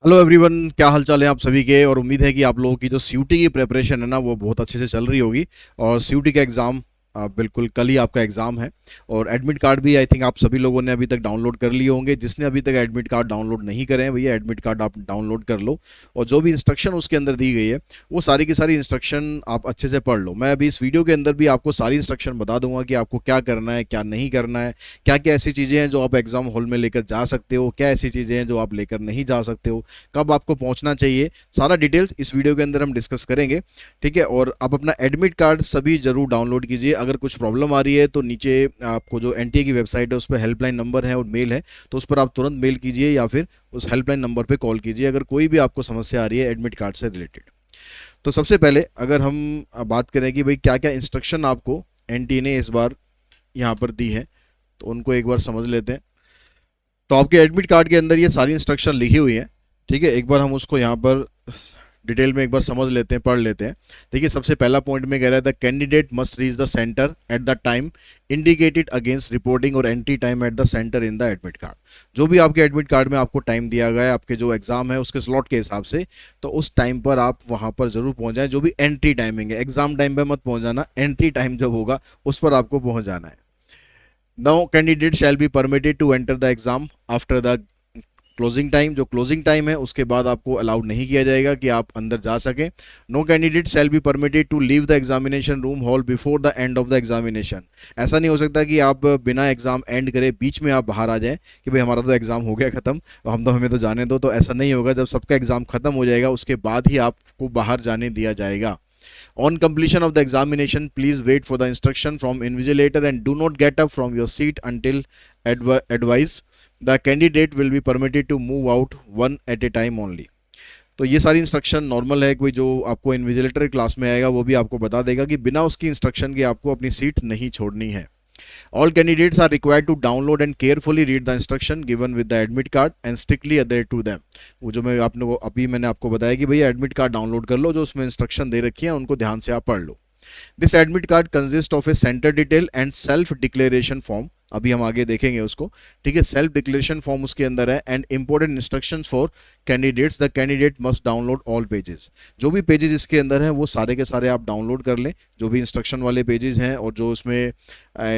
Hello everyone, क्या हाल चाल है आप सभी के। और उम्मीद है कि आप लोगों की जो सीयूटी की प्रिपरेशन है ना वो बहुत अच्छे से चल रही होगी। और सीयूटी का एग्ज़ाम बिल्कुल कल ही आपका एग्ज़ाम है। और एडमिट कार्ड भी आई थिंक आप सभी लोगों ने अभी तक डाउनलोड कर लिए होंगे। जिसने अभी तक एडमिट कार्ड डाउनलोड नहीं करे हैं भैया, एडमिट कार्ड आप डाउनलोड कर लो। और जो भी इंस्ट्रक्शन उसके अंदर दी गई है वो सारी की सारी इंस्ट्रक्शन आप अच्छे से पढ़ लो। मैं अभी इस वीडियो के अंदर भी आपको सारी इंस्ट्रक्शन बता दूंगा कि आपको क्या करना है, क्या नहीं करना है, क्या क्या ऐसी चीज़ें हैं जो आप एग्ज़ाम हॉल में लेकर जा सकते हो, क्या ऐसी चीज़ें हैं जो आप लेकर नहीं जा सकते हो, कब आपको पहुंचना चाहिए। सारा डिटेल्स इस वीडियो के अंदर हम डिस्कस करेंगे। ठीक है। और आप अपना एडमिट कार्ड सभी जरूर डाउनलोड कीजिए। अगर कुछ प्रॉब्लम आ रही है तो नीचे आपको जो एनटीए की वेबसाइट है उस पर हेल्पलाइन नंबर है और मेल है, तो उस पर आप तुरंत मेल कीजिए या फिर उस हेल्पलाइन नंबर पर कॉल कीजिए अगर कोई भी आपको समस्या आ रही है एडमिट कार्ड से रिलेटेड। तो सबसे पहले अगर हम बात करें कि भाई क्या क्या इंस्ट्रक्शन आपको एनटीए ने इस बार यहाँ पर दी है, तो उनको एक बार समझ लेते हैं। तो आपके एडमिट कार्ड के अंदर ये सारी इंस्ट्रक्शन लिखी हुई हैं। ठीक है, एक बार हम उसको यहाँ पर डिटेल में एक बार समझ लेते हैं, पढ़ लेते हैं। देखिए, सबसे पहला पॉइंट में कह रहा है the candidate must reach the centre at the time indicated against reporting और entry time at the centre in the admit card. जो भी आपके एडमिट कार्ड में आपको टाइम दिया गया है आपके जो एग्जाम है उसके स्लॉट के हिसाब से, तो उस टाइम पर आप वहाँ पर जरूर पहुँच जाएं। जो भी एंट्री टाइमिंग है, एग्जाम टाइम पर मत पहुँच जाना, एंट्री टाइम जब होगा उस पर आपको पहुँच जाना है। Now candidate shall be permitted to enter the exam after the closing time. जो क्लोजिंग टाइम है उसके बाद आपको अलाउड नहीं किया जाएगा कि आप अंदर जा सकें। No candidate shall be permitted to leave the examination room hall before the end of the examination. ऐसा नहीं हो सकता कि आप बिना एग्जाम एंड करे बीच में आप बाहर आ जाएं कि भाई हमारा तो एग्जाम हो गया खत्म, हम तो हमें तो जाने दो। तो ऐसा नहीं होगा। जब सबका एग्जाम खत्म हो जाएगा उसके बाद ही आपको बाहर जाने दिया जाएगा। On completion of the examination, please wait for the instruction from invigilator and do not get up from your seat until advised. The candidate will be permitted to move out one at a time only. तो ये सारी instruction normal है। कोई जो आपको invigilator class में आएगा वो भी आपको बता देगा कि बिना उसकी इंस्ट्रक्शन के आपको अपनी सीट नहीं छोड़नी है। All candidates are required to download and carefully read the instruction given with the admit card and strictly adhere to them। वो जो मैं आपने को अभी मैंने आपको बताया कि भैया एडमिट कार्ड डाउनलोड कर लो, जो उसमें इंस्ट्रक्शन दे रखी है उनको ध्यान से आप पढ़ लो। This admit card consist of a centre detail and self declaration form. अभी हम आगे देखेंगे उसको। ठीक है, सेल्फ डिक्लेरेशन फॉर्म उसके अंदर है and important instructions for candidates. The candidate must download all pages. जो भी पेजेस इसके अंदर है वो सारे के सारे आप डाउनलोड कर लें, जो भी इंस्ट्रक्शन वाले पेजेस हैं और जो उसमें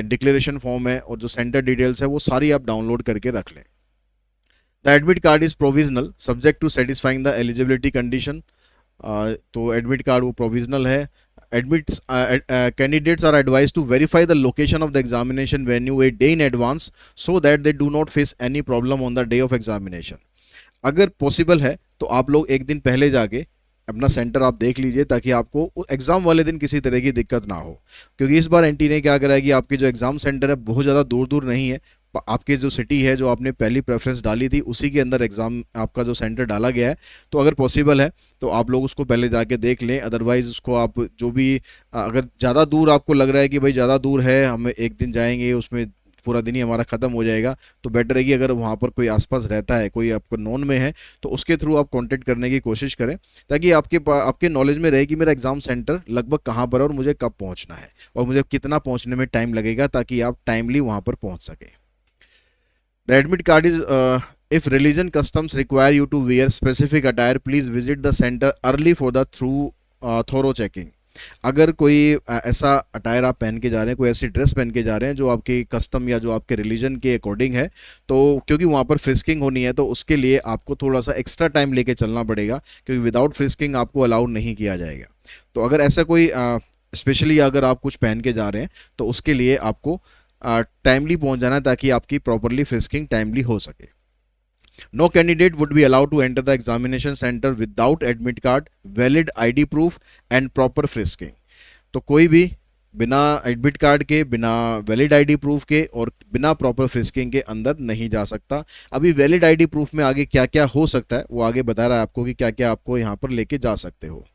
डिक्लेरेशन फॉर्म है और जो सेंटर डिटेल्स है वो सारी आप डाउनलोड करके रख लें। The admit card is provisional subject to satisfying the eligibility condition. तो एडमिट कार्ड वो प्रोविजनल है। Admits candidates are advised to verify the location of the examination venue a day in advance so that they do not face any problem on the day of examination। अगर possible है तो आप लोग एक दिन पहले जाके अपना सेंटर आप देख लीजिए ताकि आपको एग्जाम वाले दिन किसी तरह की दिक्कत ना हो। क्योंकि इस बार एनटी ने क्या करा है कि आपके जो एग्जाम सेंटर है बहुत ज़्यादा दूर दूर नहीं है। आपके जो सिटी है जो आपने पहली प्रेफरेंस डाली थी उसी के अंदर एग्ज़ाम आपका जो सेंटर डाला गया है। तो अगर पॉसिबल है तो आप लोग उसको पहले जाके देख लें। अदरवाइज़ उसको आप जो भी अगर ज़्यादा दूर आपको लग रहा है कि भाई ज़्यादा दूर है, हम एक दिन जाएंगे उसमें पूरा दिन ही हमारा ख़त्म हो जाएगा, तो बेटर है कि अगर वहाँ पर कोई आसपास रहता है, कोई आपको नॉन में है, तो उसके थ्रू आप कांटेक्ट करने की कोशिश करें ताकि आपके नॉलेज में रहे कि मेरा एग्ज़ाम सेंटर लगभग कहाँ पर है और मुझे कब पहुँचना है और मुझे कितना पहुँचने में टाइम लगेगा, ताकि आप टाइमली वहाँ पर पहुँच सकें। The admit card is if religion customs require you to wear specific attire, please visit the center early for the thorough checking। अगर कोई ऐसा अटायर आप पहन के जा रहे हैं, कोई ऐसी ड्रेस पहन के जा रहे हैं जो आपके कस्टम या जो आपके रिलीजन के अकॉर्डिंग है, तो क्योंकि वहाँ पर फ्रिस्किंग होनी है तो उसके लिए आपको थोड़ा सा एक्स्ट्रा टाइम लेके चलना पड़ेगा, क्योंकि विदाउट फ्रिस्किंग आपको अलाउड नहीं किया जाएगा। तो अगर ऐसा कोई स्पेशली अगर आप कुछ पहन के जा रहे हैं तो उसके लिए आपको टाइमली पहुंच जाना ताकि आपकी प्रॉपरली फ्रिस्किंग टाइमली हो सके। No candidate would be allowed to enter the examination centre without admit card, valid ID proof and proper frisking. तो कोई भी बिना एडमिट कार्ड के, बिना वैलिड आईडी प्रूफ के और बिना प्रॉपर फ्रिस्किंग के अंदर नहीं जा सकता। अभी वैलिड आईडी प्रूफ में आगे क्या क्या हो सकता है वो आगे बता रहा है आपको कि क्या क्या आपको यहाँ पर लेके जा सकते हो।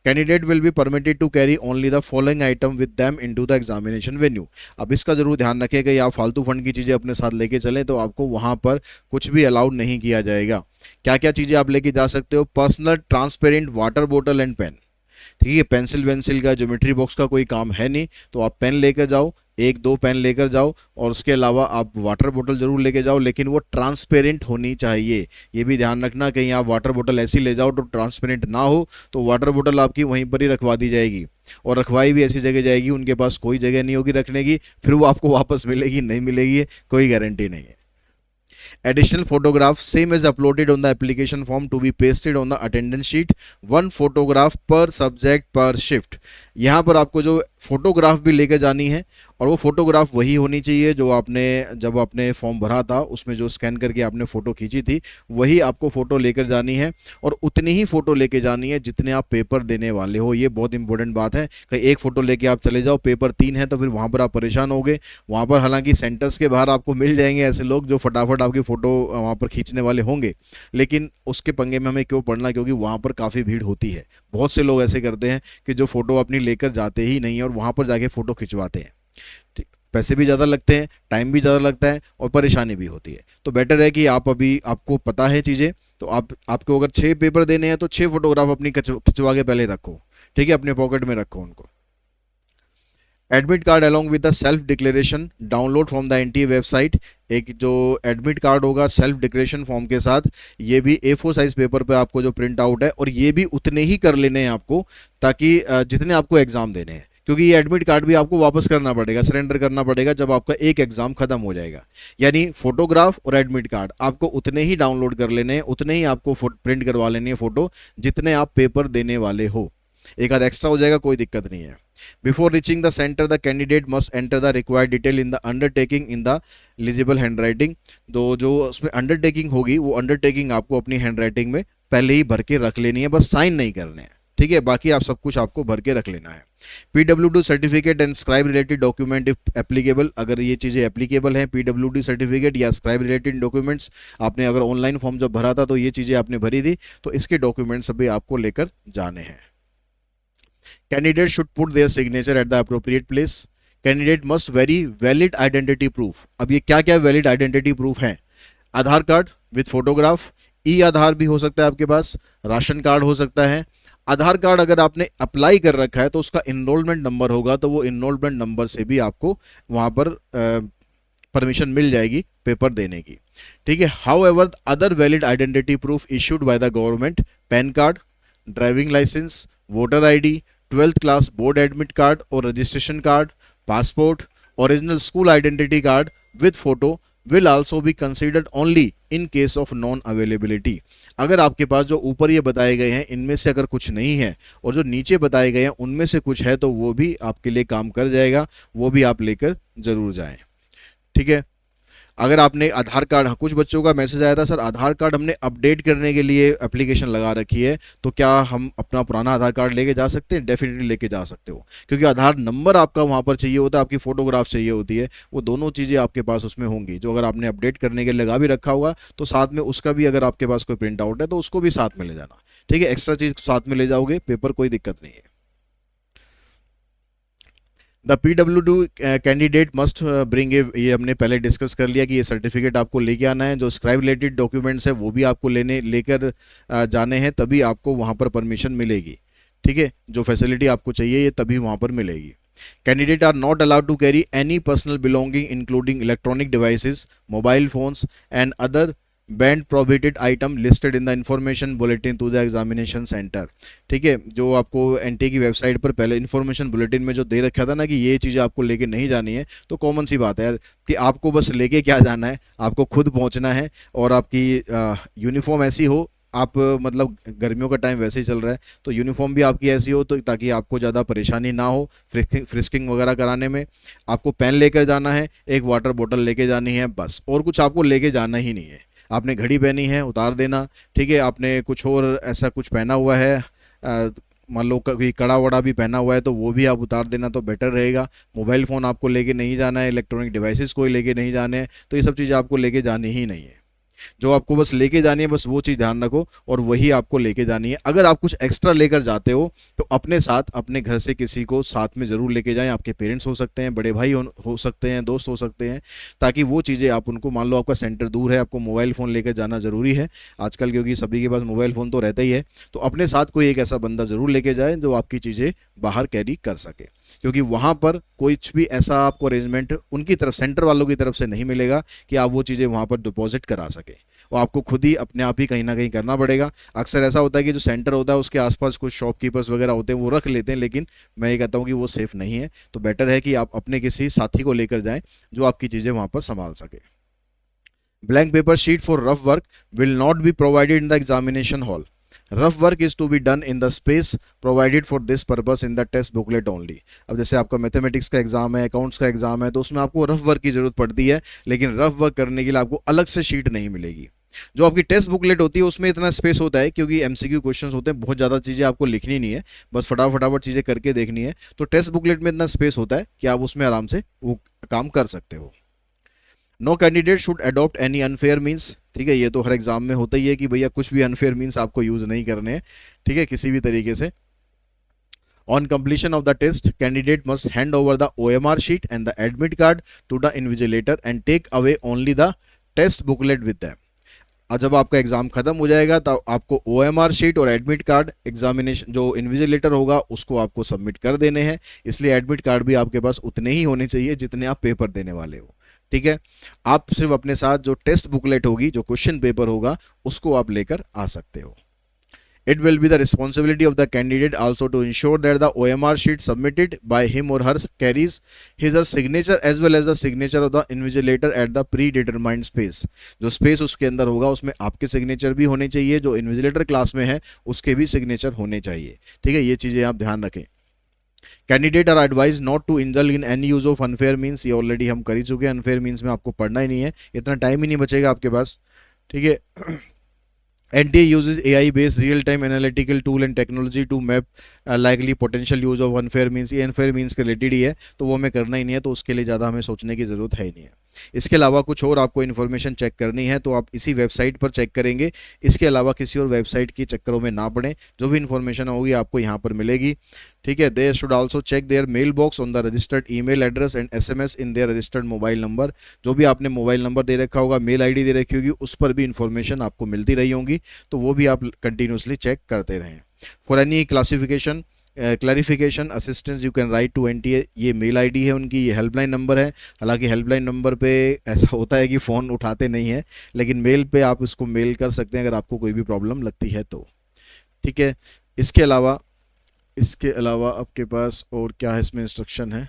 Candidate will be permitted to carry only the following item with them into the examination venue. अब इसका जरूर ध्यान रखें कि आप फालतू फंड की चीज़ें अपने साथ लेके चलें तो आपको वहाँ पर कुछ भी अलाउड नहीं किया जाएगा। क्या क्या चीज़ें आप लेके जा सकते हो? पर्सनल ट्रांसपेरेंट वाटर बोतल एंड पेन। ठीक है, पेंसिल वेंसिल का, ज्योमेट्री बॉक्स का कोई काम है नहीं, तो आप पेन लेकर जाओ, एक दो पेन लेकर जाओ, और उसके अलावा आप वाटर बोतल ज़रूर लेके जाओ, लेकिन वो ट्रांसपेरेंट होनी चाहिए। ये भी ध्यान रखना, कहीं आप वाटर बोतल ऐसी ले जाओ तो ट्रांसपेरेंट ना हो, तो वाटर बोतल आपकी वहीं पर ही रखवा दी जाएगी, और रखवाई भी ऐसी जगह जाएगी, उनके पास कोई जगह नहीं होगी रखने की, फिर वो आपको वापस मिलेगी नहीं मिलेगी कोई गारंटी नहीं है। Additional photograph same as uploaded on the application form to be pasted on the attendance sheet. One photograph per subject per shift. यहाँ पर आपको जो फोटोग्राफ भी लेकर जानी है, और वो फोटोग्राफ वही होनी चाहिए जो आपने जब आपने फॉर्म भरा था उसमें जो स्कैन करके आपने फ़ोटो खींची थी, वही आपको फ़ोटो लेकर जानी है, और उतनी ही फ़ोटो लेके जानी है जितने आप पेपर देने वाले हो। ये बहुत इंपॉर्टेंट बात है। कहीं एक फ़ोटो लेके आप चले जाओ, पेपर 3 है, तो फिर वहाँ पर आप परेशान होगे। वहाँ पर हालांकि सेंटर्स के बाहर आपको मिल जाएंगे ऐसे लोग जो फटाफट आपकी फ़ोटो वहाँ पर खींचने वाले होंगे, लेकिन उसके पंगे में हमें क्यों पड़ना, क्योंकि वहाँ पर काफ़ी भीड़ होती है। बहुत से लोग ऐसे करते हैं कि जो फ़ोटो अपनी लेकर जाते ही नहीं है और वहाँ पर जाके फ़ोटो खिंचवाते हैं। ठीक, पैसे भी ज़्यादा लगते हैं, टाइम भी ज़्यादा लगता है, और परेशानी भी होती है। तो बेटर है कि आप अभी आपको पता है चीज़ें, तो आपको अगर 6 पेपर देने हैं तो 6 फोटोग्राफ अपनी खिंचवा के पहले रखो, ठीक है, अपने पॉकेट में रखो उनको। Admit card along with the self declaration download from the NTA website. एक जो एडमिट कार्ड होगा सेल्फ डिक्लेरेशन फॉर्म के साथ, ये भी A4 साइज पेपर पे आपको जो प्रिंट आउट है, और ये भी उतने ही कर लेने हैं आपको, ताकि जितने आपको एग्जाम देने हैं, क्योंकि ये एडमिट कार्ड भी आपको वापस करना पड़ेगा, सरेंडर करना पड़ेगा जब आपका एक एग्जाम खत्म हो जाएगा। यानी फोटोग्राफ और एडमिट कार्ड आपको उतने ही डाउनलोड कर लेने हैं, उतने ही आपको प्रिंट करवा लेनी है फोटो जितने आप पेपर देने वाले हो। एक आध एक्स्ट्रा हो जाएगा, कोई दिक्कत नहीं है। Before reaching the centre the candidate must enter the required detail in the undertaking in the eligible handwriting. तो जो उसमें अंडरटेकिंग होगी, वो अंडरटेकिंग आपको अपनी हैंडराइटिंग में पहले ही भर के रख लेनी है, बस साइन नहीं करने हैं, ठीक है, बाकी आप सब कुछ आपको भर के रख लेना है। PWD certificate and scribe related document if applicable, अगर ये चीज़ें एप्लीकेबल हैं, PWD सर्टिफिकेट या स्क्राइब रिलेटेड डॉक्यूमेंट्स, आपने अगर ऑनलाइन फॉर्म जब भरा था तो ये चीज़ें आपने भरी थी, तो इसके डॉक्यूमेंट्स अभी आपको लेकर जाने हैं। Candidate should put there signature at the appropriate place. Candidate must very valid identity proof. अब ये क्या क्या वैलिड आइडेंटिटी प्रूफ हैं? आधार कार्ड विथ फोटोग्राफ, ई आधार भी हो सकता है आपके पास, राशन कार्ड हो सकता है। आधार कार्ड अगर आपने अप्लाई कर रखा है तो उसका इनरोलमेंट नंबर होगा, तो वो इनरोलमेंट नंबर से भी आपको वहाँ पर परमिशन मिल जाएगी पेपर देने की, ठीक है। However other valid identity proof issued by the government, PAN card, driving licence, voter ID, 12th class board admit card और registration card, passport, original school identity card with photo will also be considered only in case of non availability. अगर आपके पास जो ऊपर ये बताए गए हैं इनमें से अगर कुछ नहीं है, और जो नीचे बताए गए हैं उनमें से कुछ है, तो वो भी आपके लिए काम कर जाएगा, वो भी आप लेकर ज़रूर जाएं, ठीक है। अगर आपने आधार कार्ड, कुछ बच्चों का मैसेज आया था, सर आधार कार्ड हमने अपडेट करने के लिए एप्लीकेशन लगा रखी है, तो क्या हम अपना पुराना आधार कार्ड लेके जा सकते हैं? डेफिनेटली लेके जा सकते हो, क्योंकि आधार नंबर आपका वहाँ पर चाहिए होता है, आपकी फ़ोटोग्राफ चाहिए होती है, वो दोनों चीज़ें आपके पास उसमें होंगी। जो अगर आपने अपडेट करने के लिए लगा भी रखा होगा तो साथ में उसका भी, अगर आपके पास कोई प्रिंट आउट है तो उसको भी साथ में ले जाना, ठीक है। एक्स्ट्रा चीज़ साथ में ले जाओगे पेपर, कोई दिक्कत नहीं है। The PWD candidate must bring ये हमने पहले डिस्कस कर लिया कि ये सर्टिफिकेट आपको लेके आना है। जो स्क्राइब रिलेटेड डॉक्यूमेंट्स है वो भी आपको लेकर जाने हैं, तभी आपको वहाँ पर परमिशन मिलेगी, ठीक है। जो फैसिलिटी आपको चाहिए ये तभी वहाँ पर मिलेगी। Candidate are not allowed to carry any personal belonging including electronic devices, mobile phones and other banned prohibited item listed in the information bulletin to the examination centre, ठीक है। जो आपको एनटीए की वेबसाइट पर पहले इंफॉर्मेशन बुलेटिन में जो दे रखा था ना कि ये चीज़ें आपको लेके नहीं जानी है, तो कॉमन सी बात है यार कि आपको बस लेके क्या जाना है, आपको खुद पहुंचना है, और आपकी यूनिफॉर्म ऐसी हो, आप मतलब गर्मियों का टाइम वैसे ही चल रहा है, तो यूनिफॉर्म भी आपकी ऐसी हो, तो ताकि आपको ज़्यादा परेशानी ना हो फ्रिस्किंग वगैरह कराने में। आपको पेन लेकर जाना है, एक वाटर बोतल लेके जानी है, बस, और कुछ आपको लेके जाना ही नहीं है। आपने घड़ी पहनी है, उतार देना, ठीक है। आपने कुछ और ऐसा कुछ पहना हुआ है, मान लो कभी कड़ा वड़ा भी पहना हुआ है, तो वो भी आप उतार देना तो बेटर रहेगा। मोबाइल फ़ोन आपको लेके नहीं जाना है, इलेक्ट्रॉनिक डिवाइसेस कोई लेके नहीं जाने हैं, तो ये सब चीज़ें आपको लेके जानी ही नहीं है। जो आपको बस लेके जानी है, बस वो चीज़ ध्यान रखो, और वही आपको लेके जानी है। अगर आप कुछ एक्स्ट्रा लेकर जाते हो तो अपने साथ, अपने घर से किसी को साथ में ज़रूर लेके जाएं। आपके पेरेंट्स हो सकते हैं, बड़े भाई हो सकते हैं, दोस्त हो सकते हैं, ताकि वो चीज़ें आप उनको, मान लो आपका सेंटर दूर है, आपको मोबाइल फ़ोन लेकर जाना ज़रूरी है आजकल, क्योंकि सभी के पास मोबाइल फ़ोन तो रहता ही है, तो अपने साथ कोई एक ऐसा बंदा ज़रूर लेके जाए जो आपकी चीज़ें बाहर कैरी कर सके। क्योंकि वहाँ पर कुछ भी ऐसा आपको अरेंजमेंट उनकी तरफ, सेंटर वालों की तरफ से नहीं मिलेगा कि आप वो चीज़ें वहाँ पर डिपॉजिट करा सके। वो आपको खुद ही अपने आप ही कहीं ना कहीं करना पड़ेगा। अक्सर ऐसा होता है कि जो सेंटर होता है उसके आसपास कुछ शॉपकीपर्स वगैरह होते हैं, वो रख लेते हैं, लेकिन मैं ये कहता हूँ कि वो सेफ़ नहीं है। तो बेटर है कि आप अपने किसी साथी को लेकर जाएं जो आपकी चीज़ें वहाँ पर संभाल सके। Blank paper sheet for rough work will not be provided in the examination hall. Rough work is to be done in the space provided for this purpose in the test booklet only. अब जैसे आपका mathematics का exam है, accounts का exam है, तो उसमें आपको रफ वर्क की जरूरत पड़ती है, लेकिन रफ वर्क करने के लिए आपको अलग से शीट नहीं मिलेगी। जो आपकी टेस्ट बुकलेट होती है उसमें इतना स्पेस होता है, क्योंकि एमसीक्यू क्वेश्चंस होते हैं, बहुत ज़्यादा चीज़ें आपको लिखनी नहीं है, बस फटाफट चीज़ें करके देखनी है। तो टेस्ट बुकलेट में इतना स्पेस होता है कि आप उसमें आराम से वो काम कर सकते हो। No candidate should adopt any unfair means. ठीक है, ये तो हर एग्जाम में होता ही है कि भैया कुछ भी अनफेयर मीन्स आपको यूज नहीं करने हैं। ठीक है, किसी भी तरीके से। On completion of the test candidate must hand over the OMR sheet and the admit card to the invigilator and take away only the test booklet with them. और जब आपका एग्जाम खत्म हो जाएगा तब आपको OMR शीट और admit card examination जो इन्विजिलेटर होगा उसको आपको सबमिट कर देने हैं। इसलिए एडमिट कार्ड भी आपके पास उतने ही होने चाहिए जितने आप पेपर देने वाले हो। ठीक है, आप सिर्फ अपने साथ जो टेस्ट बुकलेट होगी, जो क्वेश्चन पेपर होगा, उसको आप लेकर आ सकते हो। It will be the responsibility of the candidate also to ensure that the OMR sheet submitted by him or her carries his or signature as well as the signature of the invigilator at the predetermined space. जो space उसके अंदर होगा उसमें आपके signature भी होने चाहिए, जो इन्विजिलेटर क्लास में है उसके भी सिग्नेचर होने चाहिए। ठीक है, ये चीज़ें आप ध्यान रखें। Candidate are advise not to indulge in any use of unfair means. ये ऑलरेडी हम कर ही चुके हैं, अनफेयर मीन्स में आपको पढ़ना ही नहीं है, इतना टाइम ही नहीं बचेगा आपके पास। ठीक है, NTA uses AI based real time analytical tool and technology to map likely potential use of unfair means। ये unfair means के रिलेटेड ही है, तो वो हमें करना ही नहीं है, तो उसके लिए ज़्यादा हमें सोचने की ज़रूरत है ही नहीं है। इसके अलावा कुछ और आपको इन्फॉर्मेशन चेक करनी है तो आप इसी वेबसाइट पर चेक करेंगे। इसके अलावा किसी और वेबसाइट के चक्करों में ना पड़ें, जो भी इन्फॉर्मेशन होगी आपको यहाँ पर मिलेगी। ठीक है, they should also check their mail box on the registered email address and SMS in their registered mobile number. जो भी आपने मोबाइल नंबर दे रखा होगा, मेल ID दे रखी होगी, उस पर भी इन्फॉर्मेशन आपको मिलती रही होंगी, तो वो भी आप कंटिन्यूसली चेक करते रहें। For any classification clarification assistance you can write to NTA। ये मेल ID है उनकी, ये हेल्पलाइन नंबर है। हालांकि हेल्पलाइन नंबर पे ऐसा होता है कि फ़ोन उठाते नहीं है, लेकिन मेल पे आप इसको मेल कर सकते हैं अगर आपको कोई भी प्रॉब्लम लगती है तो। ठीक है, इसके अलावा आपके पास और क्या है इसमें इंस्ट्रक्शन है।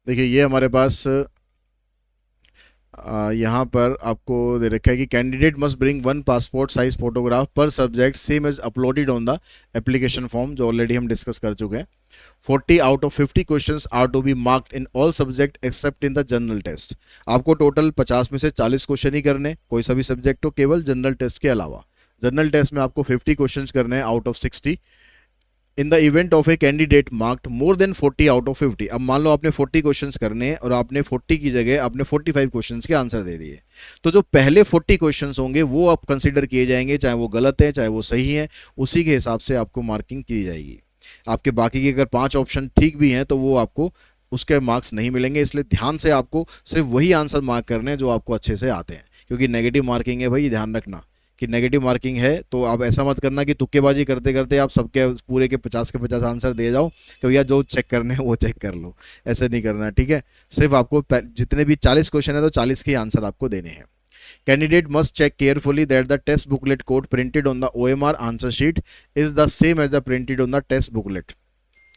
देखिए, ये हमारे पास यहाँ पर आपको दे रखा है कि candidate must bring 1 passport size photograph per subject same as uploaded on the application form, जो ऑलरेडी हम डिस्कस कर चुके हैं। 40 out of 50 questions are to be marked in all subject except in the general test. आपको total 50 में से 40 question ही करने, कोई सा भी सब्जेक्ट हो, केवल जनरल टेस्ट के अलावा। जनरल टेस्ट में आपको 50 क्वेश्चंस करने हैं out of 60। In the event of a candidate marked more than 40 out of 50। अब मान लो आपने 40 क्वेश्चंस करने हैं और आपने 40 की जगह आपने 45 क्वेश्चंस के आंसर दे दिए, तो जो पहले 40 क्वेश्चंस होंगे वो आप कंसीडर किए जाएंगे, चाहे वो गलत है चाहे वो सही है, उसी के हिसाब से आपको मार्किंग की जाएगी। आपके बाकी के अगर 5 ऑप्शन ठीक भी हैं तो वो आपको उसके मार्क्स नहीं मिलेंगे। इसलिए ध्यान से आपको सिर्फ वही आंसर मार्क करने हैं जो आपको अच्छे से आते हैं, क्योंकि नेगेटिव मार्किंग है भाई, ध्यान रखना कि नेगेटिव मार्किंग है। तो आप ऐसा मत करना कि तुक्केबाजी करते करते आप सबके पूरे के 50 आंसर दे जाओ कि भैया जो चेक करने हैं वो चेक कर लो, ऐसे नहीं करना। ठीक है, सिर्फ आपको जितने भी 40 क्वेश्चन है तो 40 के आंसर आपको देने हैं। Candidate must check carefully that the test booklet code printed on the OMR answer sheet is the same as the printed on the test booklet.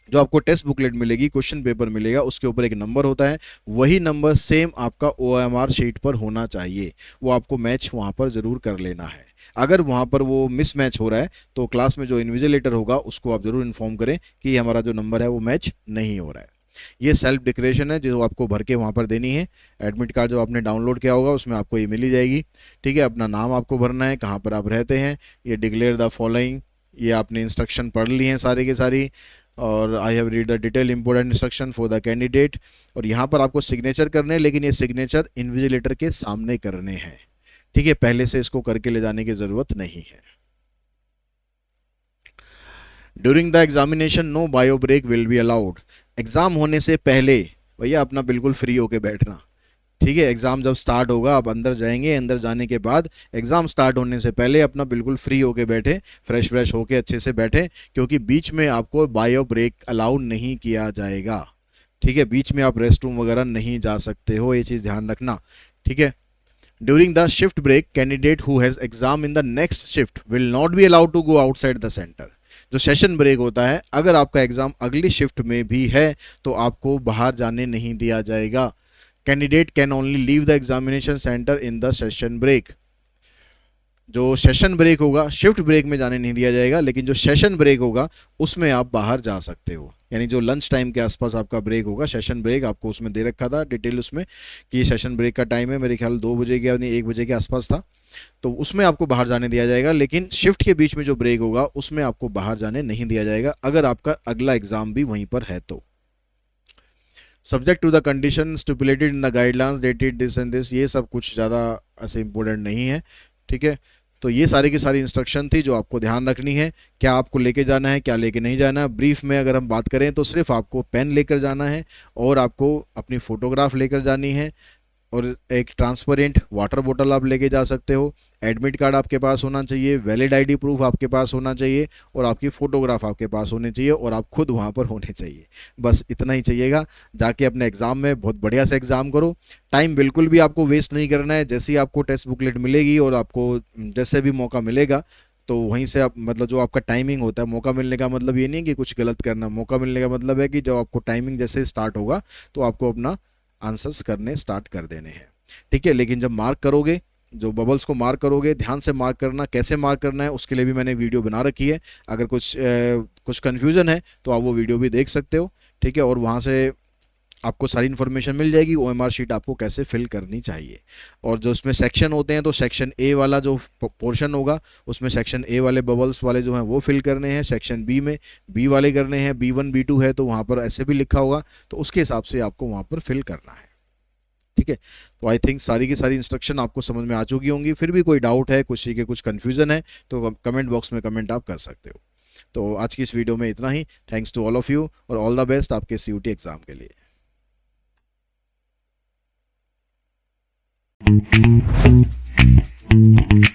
जो आपको टेस्ट बुकलेट मिलेगी, क्वेश्चन पेपर मिलेगा, उसके ऊपर एक नंबर होता है, वही नंबर सेम आपका OMR शीट पर होना चाहिए। वो आपको मैच वहाँ पर ज़रूर कर लेना है। अगर वहाँ पर वो मिस मैच हो रहा है तो क्लास में जो इन्विजिलेटर होगा उसको आप ज़रूर इन्फॉर्म करें कि हमारा जो नंबर है वो मैच नहीं हो रहा है। ये सेल्फ डिक्लेरेशन है जो आपको भर के वहाँ पर देनी है। एडमिट कार्ड जो आपने डाउनलोड किया होगा उसमें आपको ये मिली जाएगी। ठीक है, अपना नाम आपको भरना है, कहाँ पर आप रहते हैं, ये डिक्लेयर द फॉलोइंग, ये आपने इंस्ट्रक्शन पढ़ ली हैं सारी की सारी, और I have read the detail important instruction for the candidate. और यहाँ पर आपको सिग्नेचर करने हैं, लेकिन ये सिग्नेचर इन्विजिलेटर के सामने करने हैं। ठीक है, पहले से इसको करके ले जाने की ज़रूरत नहीं है। During the examination no bio break will be allowed. Exam होने से पहले भैया अपना बिल्कुल फ्री होके बैठना। ठीक है, एग्ज़ाम जब स्टार्ट होगा आप अंदर जाएंगे, अंदर जाने के बाद एग्ज़ाम स्टार्ट होने से पहले अपना बिल्कुल फ्री होके बैठे, फ्रेश होके अच्छे से बैठे, क्योंकि बीच में आपको बायो ब्रेक अलाउ नहीं किया जाएगा। ठीक है, बीच में आप रेस्ट रूम वगैरह नहीं जा सकते हो, ये चीज़ ध्यान रखना। ठीक है, during the shift break candidate who has exam in the next shift will not be allowed to go outside the centre. जो सेशन ब्रेक होता है, अगर आपका एग्जाम अगली शिफ्ट में भी है तो आपको बाहर जाने नहीं दिया जाएगा। Candidate can only leave the examination centre in the session break. जो सेशन ब्रेक होगा, शिफ्ट ब्रेक में जाने नहीं दिया जाएगा, लेकिन जो सेशन ब्रेक होगा उसमें आप बाहर जा सकते हो। यानी जो लंच टाइम के आसपास आपका ब्रेक होगा, सेशन ब्रेक आपको उसमें दे रखा था डिटेल उसमें कि ये सेशन ब्रेक का टाइम है, मेरे ख्याल 2 बजे के यानी 1 बजे के आसपास था, तो उसमें आपको बाहर जाने दिया जाएगा। लेकिन शिफ्ट के बीच में जो ब्रेक होगा उसमें आपको बाहर जाने नहीं दिया जाएगा, अगर आपका अगला एग्जाम भी वहीं पर है तो। Subject to the condition stipulated in the guidelines dated this and this, ये सब कुछ ज़्यादा ऐसे इंपॉर्टेंट नहीं है। ठीक है, तो ये सारी की सारी इंस्ट्रक्शन थी जो आपको ध्यान रखनी है, क्या आपको लेके जाना है, क्या लेके नहीं जाना है। ब्रीफ में अगर हम बात करें तो सिर्फ आपको पेन लेकर जाना है और आपको अपनी फ़ोटोग्राफ लेकर जानी है, और एक ट्रांसपेरेंट वाटर बोतल आप लेके जा सकते हो। एडमिट कार्ड आपके पास होना चाहिए, वैलिड आईडी प्रूफ आपके पास होना चाहिए, और आपकी फ़ोटोग्राफ आपके पास होनी चाहिए, और आप खुद वहाँ पर होने चाहिए। बस इतना ही चाहिएगा। जाके अपने एग्ज़ाम में बहुत बढ़िया से एग्ज़ाम करो। टाइम बिल्कुल भी आपको वेस्ट नहीं करना है। जैसे ही आपको टेस्ट बुकलेट मिलेगी और आपको जैसे भी मौका मिलेगा तो वहीं से आप, मतलब जो आपका टाइमिंग होता है, मौका मिलने का मतलब ये नहीं कि कुछ गलत करना, मौका मिलने का मतलब है कि जब आपको टाइमिंग जैसे स्टार्ट होगा तो आपको अपना आंसर्स करने स्टार्ट कर देने हैं। ठीक है, लेकिन जब मार्क करोगे, जो बबल्स को मार्क करोगे, ध्यान से मार्क करना। कैसे मार्क करना है उसके लिए भी मैंने वीडियो बना रखी है, अगर कुछ कन्फ्यूज़न है तो आप वो वीडियो भी देख सकते हो। ठीक है, और वहाँ से आपको सारी इन्फॉर्मेशन मिल जाएगी, ओएमआर शीट आपको कैसे फिल करनी चाहिए। और जो उसमें सेक्शन होते हैं, तो सेक्शन ए वाला जो पोर्शन होगा उसमें सेक्शन ए वाले बबल्स वाले जो हैं वो फिल करने हैं, सेक्शन बी में बी वाले करने हैं, B1 B2 है तो वहाँ पर ऐसे भी लिखा होगा, तो उसके हिसाब से आपको वहाँ पर फिल करना है। ठीक है, तो आई थिंक सारी की सारी इंस्ट्रक्शन आपको समझ में आ चुकी होंगी। फिर भी कोई डाउट है, कुछ कन्फ्यूज़न है तो कमेंट बॉक्स में कमेंट आप कर सकते हो। तो आज की इस वीडियो में इतना ही। Thanks to all of you और ऑल द बेस्ट आपके CUT एग्ज़ाम के लिए। Thank you.